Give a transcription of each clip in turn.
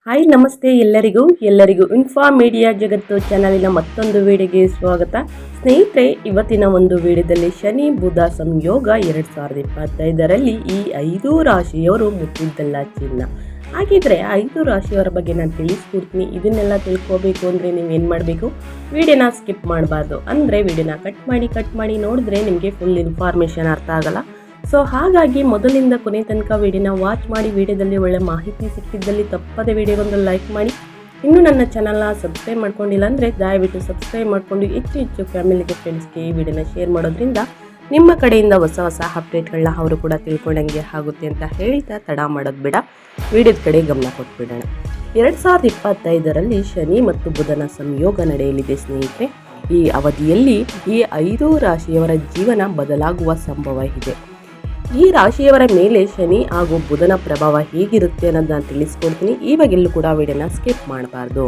Hi ನಮಸ್ತೆ ಎಲ್ಲರಿಗೂ info media ಜಗತ್ತು ಚಾನಲಿನ ಮತ್ತೊಂದು ವಿಡಿಯೋಗೆ ಸ್ವಾಗತ. ಸ್ನೇಹಿತರೆ, ಇವತ್ತಿನ ಒಂದು ವಿಡಿಯೋದಲ್ಲಿ ಶನಿ ಬುಧ ಸಂಯೋಗ 2025ರಲ್ಲಿ ಈ 5 ರಾಶಿಯವರು ಮುಟ್ಟಿದ್ದಲ್ಲ ಚಿನ್ನ. ಹಾಗಿದ್ರೆ 5 ರಾಶಿಯವರ ಬಗ್ಗೆ ನಾನು ತಿಳಿಸ್ಕೊಡ್ತೀನಿ. ಇದನ್ನೆಲ್ಲ ತಿಳ್ಕೋಬೇಕು ಅಂದರೆ ನೀವೇನು ಮಾಡಬೇಕು, ವಿಡಿಯೋನ ಸ್ಕಿಪ್ ಮಾಡಬಾರ್ದು. ಅಂದರೆ ವಿಡಿಯೋನ ಕಟ್ ಮಾಡಿ ನೋಡಿದ್ರೆ ನಿಮಗೆ ಫುಲ್ ಇನ್ಫಾರ್ಮೇಷನ್ ಅರ್ಥ ಆಗಲ್ಲ. ಸೊ ಹಾಗಾಗಿ ಮೊದಲಿಂದ ಕೊನೆ ತನಕ ವಿಡಿಯೋನ ವಾಚ್ ಮಾಡಿ, ವಿಡಿಯೋದಲ್ಲಿ ಒಳ್ಳೆ ಮಾಹಿತಿ ಸಿಕ್ಕಿದ್ದಲ್ಲಿ ತಪ್ಪದೆ ವಿಡಿಯೋಗೊಂದು ಲೈಕ್ ಮಾಡಿ. ಇನ್ನೂ ನನ್ನ ಚಾನಲ್ನ ಸಬ್ಸ್ಕ್ರೈಬ್ ಮಾಡ್ಕೊಂಡಿಲ್ಲ ಅಂದರೆ ದಯವಿಟ್ಟು ಸಬ್ಸ್ಕ್ರೈಬ್ ಮಾಡಿಕೊಂಡು ಹೆಚ್ಚು ಫ್ಯಾಮಿಲಿಗೆ ಫ್ರೆಂಡ್ಸ್ಗೆ ಈ ವಿಡಿಯೋನ ಶೇರ್ ಮಾಡೋದ್ರಿಂದ ನಿಮ್ಮ ಕಡೆಯಿಂದ ಹೊಸ ಅಪ್ಡೇಟ್ಗಳನ್ನ ಅವರು ಕೂಡ ತಿಳ್ಕೊಂಡಂಗೆ ಆಗುತ್ತೆ ಅಂತ ಹೇಳ್ತಾ ತಡ ಮಾಡೋದು ಬೇಡ, ವಿಡಿಯೋದ ಕಡೆ ಗಮನ ಕೊಟ್ಬಿಡೋಣ. 2025ರಲ್ಲಿ ಶನಿ ಮತ್ತು ಬುಧನ ಸಂಯೋಗ ನಡೆಯಲಿದೆ ಸ್ನೇಹಿತರೆ. ಈ ಅವಧಿಯಲ್ಲಿ ಈ 5 ರಾಶಿಯವರ ಜೀವನ ಬದಲಾಗುವ ಸಂಭವ ಇದೆ. ಈ ರಾಶಿಯವರ ಮೇಲೆ ಶನಿ ಹಾಗೂ ಬುಧನ ಪ್ರಭಾವ ಹೇಗಿರುತ್ತೆ ಅನ್ನೋದನ್ನ ತಿಳಿಸ್ಕೊಡ್ತೀನಿ. ಇವಾಗೆಲ್ಲೂ ಕೂಡ ವಿಡಿಯೋನ ಸ್ಕಿಪ್ ಮಾಡಬಾರ್ದು.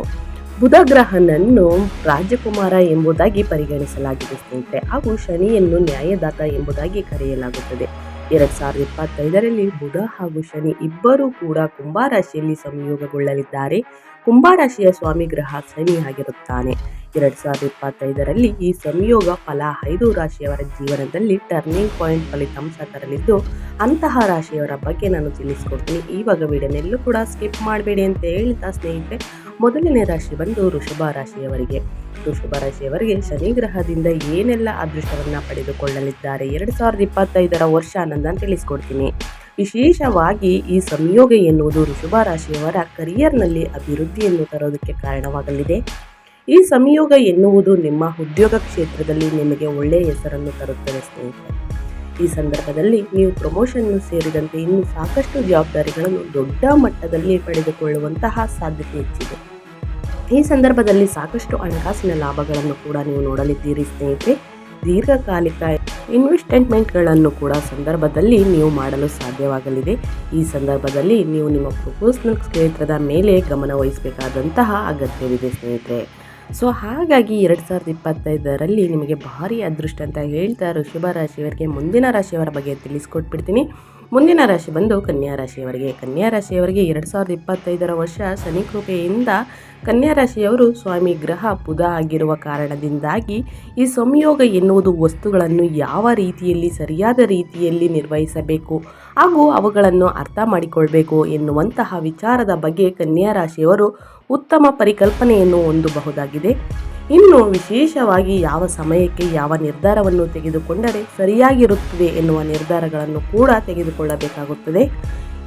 ಬುಧ ಗ್ರಹನನ್ನು ರಾಜಕುಮಾರ ಎಂಬುದಾಗಿ ಪರಿಗಣಿಸಲಾಗಿದೆ ಸ್ನೇಹಿತರೆ, ಹಾಗೂ ಶನಿಯನ್ನು ನ್ಯಾಯದಾತ ಎಂಬುದಾಗಿ ಕರೆಯಲಾಗುತ್ತದೆ. 2025ರಲ್ಲಿ ಬುಧ ಹಾಗೂ ಶನಿ ಇಬ್ಬರೂ ಕೂಡ ಕುಂಭರಾಶಿಯಲ್ಲಿ ಸಂಯೋಗಗೊಳ್ಳಲಿದ್ದಾರೆ. ಕುಂಭರಾಶಿಯ ಸ್ವಾಮಿ ಗ್ರಹ ಶನಿ ಆಗಿರುತ್ತಾನೆ. 2025ರಲ್ಲಿ ಈ ಸಂಯೋಗ ಫಲ 5 ರಾಶಿಯವರ ಜೀವನದಲ್ಲಿ ಟರ್ನಿಂಗ್ ಪಾಯಿಂಟ್ ಫಲಿತಾಂಶ ತರಲಿದ್ದು, ಅಂತಹ ರಾಶಿಯವರ ಬಗ್ಗೆ ನಾನು ತಿಳಿಸ್ಕೊಡ್ತೀನಿ. ಇವಾಗ ವಿಡಿಯೋನೆಲ್ಲೂ ಕೂಡ ಸ್ಕಿಪ್ ಮಾಡಬೇಡಿ ಅಂತ ಹೇಳ್ತಾ ಸ್ನೇಹಿತರೆ, ಮೊದಲನೇ ರಾಶಿ ಬಂದು ವೃಷಭ ರಾಶಿಯವರಿಗೆ. ವೃಷಭ ರಾಶಿಯವರಿಗೆ ಶನಿ ಗ್ರಹದಿಂದ ಏನೆಲ್ಲ ಅದೃಷ್ಟವನ್ನು ಪಡೆದುಕೊಳ್ಳಲಿದ್ದಾರೆ 2025ರ ವರ್ಷ ಅನ್ನೋದನ್ನು ತಿಳಿಸ್ಕೊಡ್ತೀನಿ. ವಿಶೇಷವಾಗಿ ಈ ಸಂಯೋಗ ಎನ್ನುವುದು ವೃಷಭ ರಾಶಿಯವರ ಕರಿಯರ್ನಲ್ಲಿ ಅಭಿವೃದ್ಧಿಯನ್ನು ತರೋದಕ್ಕೆ ಕಾರಣವಾಗಲಿದೆ. ಈ ಸಂಯೋಗ ಎನ್ನುವುದು ನಿಮ್ಮ ಉದ್ಯೋಗ ಕ್ಷೇತ್ರದಲ್ಲಿ ನಿಮಗೆ ಒಳ್ಳೆಯ ಹೆಸರನ್ನು ತರುತ್ತದೆ ಸ್ನೇಹಿತರೆ. ಈ ಸಂದರ್ಭದಲ್ಲಿ ನೀವು ಪ್ರಮೋಷನ್ ಸೇರಿದಂತೆ ಇನ್ನೂ ಸಾಕಷ್ಟು ಜವಾಬ್ದಾರಿಗಳನ್ನು ದೊಡ್ಡ ಮಟ್ಟದಲ್ಲಿ ಪಡೆದುಕೊಳ್ಳುವಂತಹ ಸಾಧ್ಯತೆ ಹೆಚ್ಚಿದೆ. ಈ ಸಂದರ್ಭದಲ್ಲಿ ಸಾಕಷ್ಟು ಹಣಕಾಸಿನ ಲಾಭಗಳನ್ನು ಕೂಡ ನೀವು ನೋಡಲಿದ್ದೀರಿ ಸ್ನೇಹಿತರೆ. ದೀರ್ಘಕಾಲಿಕ ಇನ್ವೆಸ್ಟ್ಮೆಂಟ್ಗಳನ್ನು ಕೂಡ ಸಂದರ್ಭದಲ್ಲಿ ನೀವು ಮಾಡಲು ಸಾಧ್ಯವಾಗಲಿದೆ. ಈ ಸಂದರ್ಭದಲ್ಲಿ ನೀವು ನಿಮ್ಮ ಪ್ರೊಫೆಷನಲ್ ಕ್ಷೇತ್ರದ ಮೇಲೆ ಗಮನ ವಹಿಸಬೇಕಾದಂತಹ ಅಗತ್ಯವಿದೆ ಸ್ನೇಹಿತರೆ. ಸೊ ಹಾಗಾಗಿ 2025ರಲ್ಲಿ ನಿಮಗೆ ಭಾರಿ ಅದೃಷ್ಟ ಅಂತ ಹೇಳ್ತಾ ವೃಷಭ ರಾಶಿಯವರಿಗೆ ಮುಂದಿನ ರಾಶಿಯವರ ಬಗ್ಗೆ ತಿಳಿಸ್ಕೊಟ್ಬಿಡ್ತೀನಿ. ಮುಂದಿನ ರಾಶಿ ಬಂದು ಕನ್ಯಾ ರಾಶಿಯವರಿಗೆ. ಕನ್ಯಾ ರಾಶಿಯವರಿಗೆ 2025ರ ವರ್ಷ ಶನಿ ಕೃಪೆಯಿಂದ ಕನ್ಯಾ ರಾಶಿಯವರು ಸ್ವಾಮಿ ಗ್ರಹ ಬುಧ ಆಗಿರುವ ಕಾರಣದಿಂದಾಗಿ ಈ ಸಂಯೋಗ ಎನ್ನುವುದು ವಸ್ತುಗಳನ್ನು ಯಾವ ರೀತಿಯಲ್ಲಿ ಸರಿಯಾದ ರೀತಿಯಲ್ಲಿ ನಿರ್ವಹಿಸಬೇಕು ಹಾಗೂ ಅವುಗಳನ್ನು ಅರ್ಥ ಮಾಡಿಕೊಳ್ಬೇಕು ಎನ್ನುವಂತಹ ವಿಚಾರದ ಬಗ್ಗೆ ಕನ್ಯಾ ರಾಶಿಯವರು ಉತ್ತಮ ಪರಿಕಲ್ಪನೆಯನ್ನು ಹೊಂದಬಹುದಾಗಿದೆ. ಇನ್ನು ವಿಶೇಷವಾಗಿ ಯಾವ ಸಮಯಕ್ಕೆ ಯಾವ ನಿರ್ಧಾರವನ್ನು ತೆಗೆದುಕೊಂಡರೆ ಸರಿಯಾಗಿರುತ್ತದೆ ಎನ್ನುವ ನಿರ್ಧಾರಗಳನ್ನು ಕೂಡ ತೆಗೆದುಕೊಳ್ಳಬೇಕಾಗುತ್ತದೆ.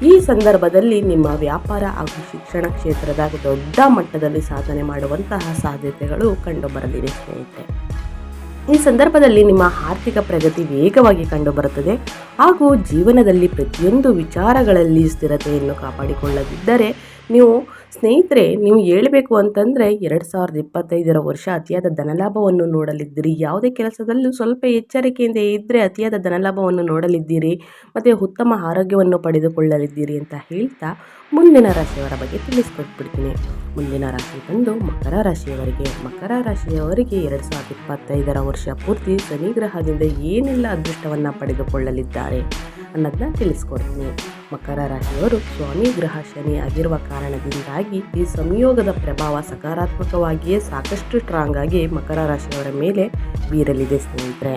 ಈ ಸಂದರ್ಭದಲ್ಲಿ ನಿಮ್ಮ ವ್ಯಾಪಾರ ಹಾಗೂ ಶಿಕ್ಷಣ ಕ್ಷೇತ್ರದ ದೊಡ್ಡ ಮಟ್ಟದಲ್ಲಿ ಸಾಧನೆ ಮಾಡುವಂತಹ ಸಾಧ್ಯತೆಗಳು ಕಂಡುಬರಲಿವೆ ಸ್ನೇಹಿತರೆ. ಈ ಸಂದರ್ಭದಲ್ಲಿ ನಿಮ್ಮ ಆರ್ಥಿಕ ಪ್ರಗತಿ ವೇಗವಾಗಿ ಕಂಡುಬರುತ್ತದೆ ಹಾಗೂ ಜೀವನದಲ್ಲಿ ಪ್ರತಿಯೊಂದು ವಿಚಾರಗಳಲ್ಲಿ ಸ್ಥಿರತೆಯನ್ನು ಕಾಪಾಡಿಕೊಳ್ಳದಿದ್ದರೆ ನೀವು ಸ್ನೇಹಿತರೆ, ನೀವು ಹೇಳಬೇಕು ಅಂತಂದರೆ 2025ರ ವರ್ಷ ಅತಿಯಾದ ಧನಲಾಭವನ್ನು ನೋಡಲಿದ್ದೀರಿ. ಯಾವುದೇ ಕೆಲಸದಲ್ಲೂ ಸ್ವಲ್ಪ ಎಚ್ಚರಿಕೆಯಿಂದ ಇದ್ದರೆ ಅತಿಯಾದ ಧನಲಾಭವನ್ನು ನೋಡಲಿದ್ದೀರಿ ಮತ್ತು ಉತ್ತಮ ಆರೋಗ್ಯವನ್ನು ಪಡೆದುಕೊಳ್ಳಲಿದ್ದೀರಿ ಅಂತ ಹೇಳ್ತಾ ಮುಂದಿನ ರಾಶಿಯವರ ಬಗ್ಗೆ ತಿಳಿಸ್ಕೊಟ್ಬಿಡ್ತೀನಿ. ಮುಂದಿನ ರಾಶಿ ಬಂದು ಮಕರ ರಾಶಿಯವರಿಗೆ. ಮಕರ ರಾಶಿಯವರಿಗೆ 2025ರ ವರ್ಷ ಪೂರ್ತಿ ಶನಿ ಗ್ರಹದಿಂದ ಏನೆಲ್ಲ ಅದೃಷ್ಟವನ್ನು ಪಡೆದುಕೊಳ್ಳಲಿದ್ದಾರೆ ಅನ್ನೋದನ್ನ ತಿಳಿಸ್ಕೊಡ್ತೀನಿ. ಮಕರ ರಾಶಿಯವರು ಸ್ವಾಮಿ ಗ್ರಹ ಶನಿ ಆಗಿರುವ ಕಾರಣದಿಂದಾಗಿ ಈ ಸಂಯೋಗದ ಪ್ರಭಾವ ಸಕಾರಾತ್ಮಕವಾಗಿಯೇ ಸಾಕಷ್ಟು ಸ್ಟ್ರಾಂಗ್ ಆಗಿ ಮಕರ ರಾಶಿಯವರ ಮೇಲೆ ಬೀರಲಿದೆ ಸ್ನೇಹಿತರೆ.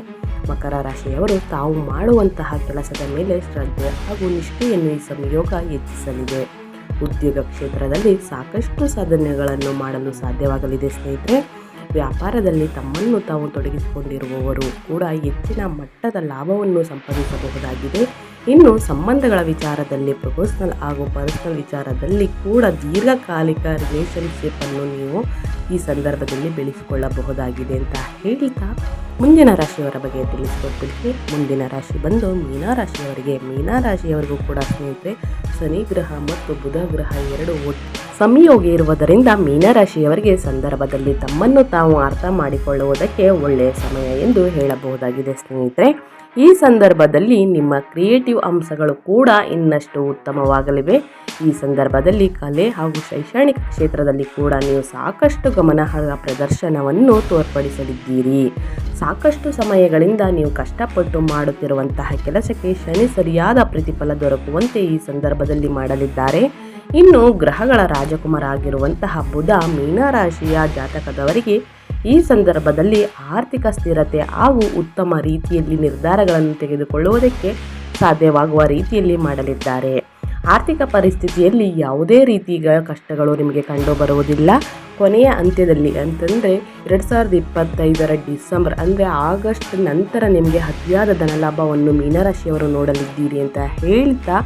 ಮಕರ ರಾಶಿಯವರು ತಾವು ಮಾಡುವಂತಹ ಕೆಲಸದ ಮೇಲೆ ಶ್ರದ್ಧೆ ಹಾಗೂ ನಿಷ್ಠೆಯನ್ನು ಈ ಸಂಯೋಗ ಹೆಚ್ಚಿಸಲಿದೆ. ಉದ್ಯೋಗ ಕ್ಷೇತ್ರದಲ್ಲಿ ಸಾಕಷ್ಟು ಸಾಧನೆಗಳನ್ನು ಮಾಡಲು ಸಾಧ್ಯವಾಗಲಿದೆ ಸ್ನೇಹಿತರೆ. ವ್ಯಾಪಾರದಲ್ಲಿ ತಮ್ಮನ್ನು ತಾವು ತೊಡಗಿಸಿಕೊಂಡಿರುವವರು ಕೂಡ ಹೆಚ್ಚಿನ ಮಟ್ಟದ ಲಾಭವನ್ನು ಸಂಪಾದಿಸಬಹುದಾಗಿದೆ. ಇನ್ನು ಸಂಬಂಧಗಳ ವಿಚಾರದಲ್ಲಿ ಪ್ರೊಫೆಷನಲ್ ಹಾಗೂ ಪರ್ಸನಲ್ ವಿಚಾರದಲ್ಲಿ ಕೂಡ ದೀರ್ಘಕಾಲಿಕ ರಿಲೇಷನ್ಶಿಪ್ಪನ್ನು ನೀವು ಈ ಸಂದರ್ಭದಲ್ಲಿ ಬೆಳೆಸಿಕೊಳ್ಳಬಹುದಾಗಿದೆ ಅಂತ ಹೇಳ್ತಾ ಮುಂದಿನ ರಾಶಿಯವರ ಬಗ್ಗೆ ತಿಳಿಸ್ಕೊಡ್ತೀನಿ. ಮುಂದಿನ ರಾಶಿ ಬಂದು ಮೀನ ರಾಶಿಯವರಿಗೆ. ಮೀನ ರಾಶಿಯವರಿಗೂ ಕೂಡ ಸ್ನೇಹಿತರೆ ಶನಿ ಗ್ರಹ ಮತ್ತು ಬುಧ ಗ್ರಹ ಎರಡು ಸಂಯೋಗ ಇರುವುದರಿಂದ ಮೀನರಾಶಿಯವರಿಗೆ ಸಂದರ್ಭದಲ್ಲಿ ತಮ್ಮನ್ನು ತಾವು ಅರ್ಥ ಮಾಡಿಕೊಳ್ಳುವುದಕ್ಕೆ ಒಳ್ಳೆಯ ಸಮಯ ಎಂದು ಹೇಳಬಹುದಾಗಿದೆ ಸ್ನೇಹಿತರೆ. ಈ ಸಂದರ್ಭದಲ್ಲಿ ನಿಮ್ಮ ಕ್ರಿಯೇಟಿವ್ ಅಂಶಗಳು ಕೂಡ ಇನ್ನಷ್ಟು ಉತ್ತಮವಾಗಲಿವೆ. ಈ ಸಂದರ್ಭದಲ್ಲಿ ಕಲೆ ಹಾಗೂ ಶೈಕ್ಷಣಿಕ ಕ್ಷೇತ್ರದಲ್ಲಿ ಕೂಡ ನೀವು ಸಾಕಷ್ಟು ಗಮನಾರ್ಹ ಪ್ರದರ್ಶನವನ್ನು ತೋರ್ಪಡಿಸಲಿದ್ದೀರಿ. ಸಾಕಷ್ಟು ಸಮಯಗಳಿಂದ ನೀವು ಕಷ್ಟಪಟ್ಟು ಮಾಡುತ್ತಿರುವಂತಹ ಕೆಲಸಕ್ಕೆ ಶನಿ ಸರಿಯಾದ ಪ್ರತಿಫಲ ದೊರಕುವಂತೆ ಈ ಸಂದರ್ಭದಲ್ಲಿ ಮಾಡಲಿದ್ದಾರೆ. ಇನ್ನು ಗ್ರಹಗಳ ರಾಜಕುಮಾರ ಆಗಿರುವಂತಹ ಬುಧ ಮೀನರಾಶಿಯ ಜಾತಕದವರಿಗೆ ಈ ಸಂದರ್ಭದಲ್ಲಿ ಆರ್ಥಿಕ ಸ್ಥಿರತೆ ಹಾಗೂ ಉತ್ತಮ ರೀತಿಯಲ್ಲಿ ನಿರ್ಧಾರಗಳನ್ನು ತೆಗೆದುಕೊಳ್ಳುವುದಕ್ಕೆ ಸಾಧ್ಯವಾಗುವ ರೀತಿಯಲ್ಲಿ ಮಾಡಲಿದ್ದಾರೆ. ಆರ್ಥಿಕ ಪರಿಸ್ಥಿತಿಯಲ್ಲಿ ಯಾವುದೇ ರೀತಿಯ ಕಷ್ಟಗಳು ನಿಮಗೆ ಕಂಡು ಬರುವುದಿಲ್ಲ. ಕೊನೆಯ ಅಂತ್ಯದಲ್ಲಿ ಅಂತಂದರೆ 2025 ಡಿಸೆಂಬರ್ ಅಂದರೆ ಆಗಸ್ಟ್ ನಂತರ ನಿಮಗೆ ಅತಿಯಾದ ಧನಲಾಭವನ್ನು ಮೀನರಾಶಿಯವರು ನೋಡಲಿದ್ದೀರಿ ಅಂತ ಹೇಳ್ತಾ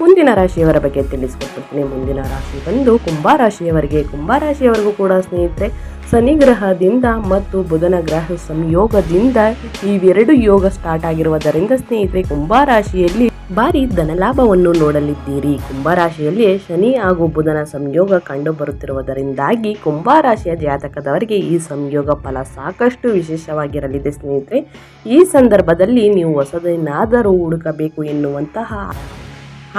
ಮುಂದಿನ ರಾಶಿಯವರ ಬಗ್ಗೆ ತಿಳಿಸ್ಕೊಡ್ತೀನಿ. ಮುಂದಿನ ರಾಶಿ ಬಂದು ಕುಂಭರಾಶಿಯವರಿಗೆ. ಕುಂಭರಾಶಿಯವರಿಗೂ ಕೂಡ ಸ್ನೇಹಿತರೆ ಶನಿ ಗ್ರಹದಿಂದ ಮತ್ತು ಬುಧನ ಗ್ರಹ ಸಂಯೋಗದಿಂದ ಇವೆರಡು ಯೋಗ ಸ್ಟಾರ್ಟ್ ಆಗಿರುವುದರಿಂದ ಸ್ನೇಹಿತರೆ ಕುಂಭರಾಶಿಯಲ್ಲಿ ಭಾರಿ ಧನಲಾಭವನ್ನು ನೋಡಲಿದ್ದೀರಿ. ಕುಂಭರಾಶಿಯಲ್ಲಿ ಶನಿ ಹಾಗೂ ಬುಧನ ಸಂಯೋಗ ಕಂಡು ಬರುತ್ತಿರುವುದರಿಂದಾಗಿ ಕುಂಭರಾಶಿಯ ಜಾತಕದವರಿಗೆ ಈ ಸಂಯೋಗ ಫಲ ಸಾಕಷ್ಟು ವಿಶೇಷವಾಗಿರಲಿದೆ ಸ್ನೇಹಿತರೆ. ಈ ಸಂದರ್ಭದಲ್ಲಿ ನೀವು ಹೊಸದೇನಾದರೂ ಹುಡುಕಬೇಕು ಎನ್ನುವಂತಹ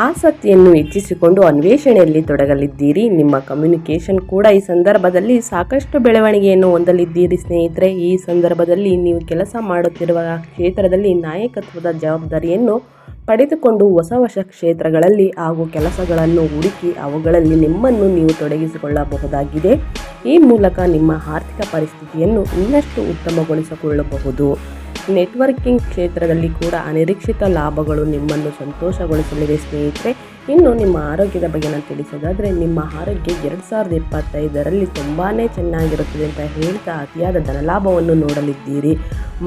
ಆಸಕ್ತಿಯನ್ನು ಹೆಚ್ಚಿಸಿಕೊಂಡು ಅನ್ವೇಷಣೆಯಲ್ಲಿ ತೊಡಗಲಿದ್ದೀರಿ. ನಿಮ್ಮ ಕಮ್ಯುನಿಕೇಷನ್ ಕೂಡ ಈ ಸಂದರ್ಭದಲ್ಲಿ ಸಾಕಷ್ಟು ಬೆಳವಣಿಗೆಯನ್ನು ಹೊಂದಲಿದ್ದೀರಿ ಸ್ನೇಹಿತರೆ. ಈ ಸಂದರ್ಭದಲ್ಲಿ ನೀವು ಕೆಲಸ ಮಾಡುತ್ತಿರುವ ಕ್ಷೇತ್ರದಲ್ಲಿ ನಾಯಕತ್ವದ ಜವಾಬ್ದಾರಿಯನ್ನು ಪಡೆದುಕೊಂಡು ಹೊಸ ಕ್ಷೇತ್ರಗಳಲ್ಲಿ ಹಾಗೂ ಕೆಲಸಗಳನ್ನು ಹುಡುಕಿ ಅವುಗಳಲ್ಲಿ ನಿಮ್ಮನ್ನು ನೀವು ತೊಡಗಿಸಿಕೊಳ್ಳಬಹುದಾಗಿದೆ. ಈ ಮೂಲಕ ನಿಮ್ಮ ಆರ್ಥಿಕ ಪರಿಸ್ಥಿತಿಯನ್ನು ಇನ್ನಷ್ಟು ಉತ್ತಮಗೊಳಿಸಿಕೊಳ್ಳಬಹುದು. ನೆಟ್ವರ್ಕಿಂಗ್ ಕ್ಷೇತ್ರದಲ್ಲಿ ಕೂಡ ಅನಿರೀಕ್ಷಿತ ಲಾಭಗಳು ನಿಮ್ಮನ್ನು ಸಂತೋಷಗೊಳಿಸಲಿವೆ ಸ್ನೇಹಿತರೆ. ಇನ್ನು ನಿಮ್ಮ ಆರೋಗ್ಯದ ಬಗ್ಗೆ ನಾನು ತಿಳಿಸೋದಾದರೆ ನಿಮ್ಮ ಆರೋಗ್ಯ 2025ರಲ್ಲಿ ತುಂಬಾ ಚೆನ್ನಾಗಿರುತ್ತದೆ ಅಂತ ಹೇಳ್ತಾ ಅತಿಯಾದ ಧನಲಾಭವನ್ನು ನೋಡಲಿದ್ದೀರಿ.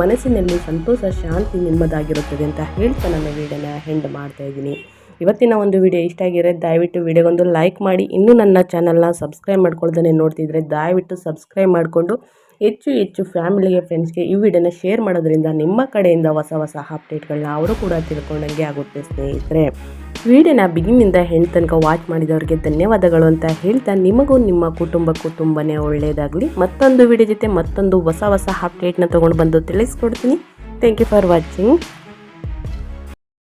ಮನಸ್ಸಿನಲ್ಲಿ ಸಂತೋಷ ಶಾಂತಿ ನಿಮ್ಮದಾಗಿರುತ್ತದೆ ಅಂತ ಹೇಳ್ತಾ ನನ್ನ ವಿಡಿಯೋನ ಎಂಡ್ ಮಾಡ್ತಾ ಇದ್ದೀನಿ. ಇವತ್ತಿನ ಒಂದು ವಿಡಿಯೋ ಇಷ್ಟ ಆಗಿರೋ ದಯವಿಟ್ಟು ವಿಡಿಯೋಗೊಂದು ಲೈಕ್ ಮಾಡಿ. ಇನ್ನೂ ನನ್ನ ಚಾನಲ್ನ ಸಬ್ಸ್ಕ್ರೈಬ್ ಮಾಡ್ಕೊಳ್ದೇ ನೋಡ್ತಿದ್ರೆ ದಯವಿಟ್ಟು ಸಬ್ಸ್ಕ್ರೈಬ್ ಮಾಡಿಕೊಂಡು ಹೆಚ್ಚು ಫ್ಯಾಮಿಲಿಗೆ ಫ್ರೆಂಡ್ಸ್ಗೆ ಈ ವಿಡಿಯೋನ ಶೇರ್ ಮಾಡೋದ್ರಿಂದ ನಿಮ್ಮ ಕಡೆಯಿಂದ ಹೊಸ ಅಪ್ಡೇಟ್ಗಳನ್ನ ಅವರು ಕೂಡ ತಿಳ್ಕೊಂಡಂಗೆ ಆಗುತ್ತೆ ಸ್ನೇಹಿತರೆ. ವಿಡಿಯೋನ ಬಿಗಿನಿಂದ ಎಂಡ್ ತನಕ ವಾಚ್ ಮಾಡಿದವರಿಗೆ ಧನ್ಯವಾದಗಳು ಅಂತ ಹೇಳ್ತಾ ನಿಮಗೂ ನಿಮ್ಮ ಕುಟುಂಬಕ್ಕೂ ತುಂಬಾ ಒಳ್ಳೆಯದಾಗಲಿ. ಮತ್ತೊಂದು ವಿಡಿಯೋ ಜೊತೆ ಮತ್ತೊಂದು ಹೊಸ ಅಪ್ಡೇಟ್ನ ತೊಗೊಂಡು ಬಂದು ತಿಳಿಸ್ಕೊಡ್ತೀನಿ. Thank you for watching.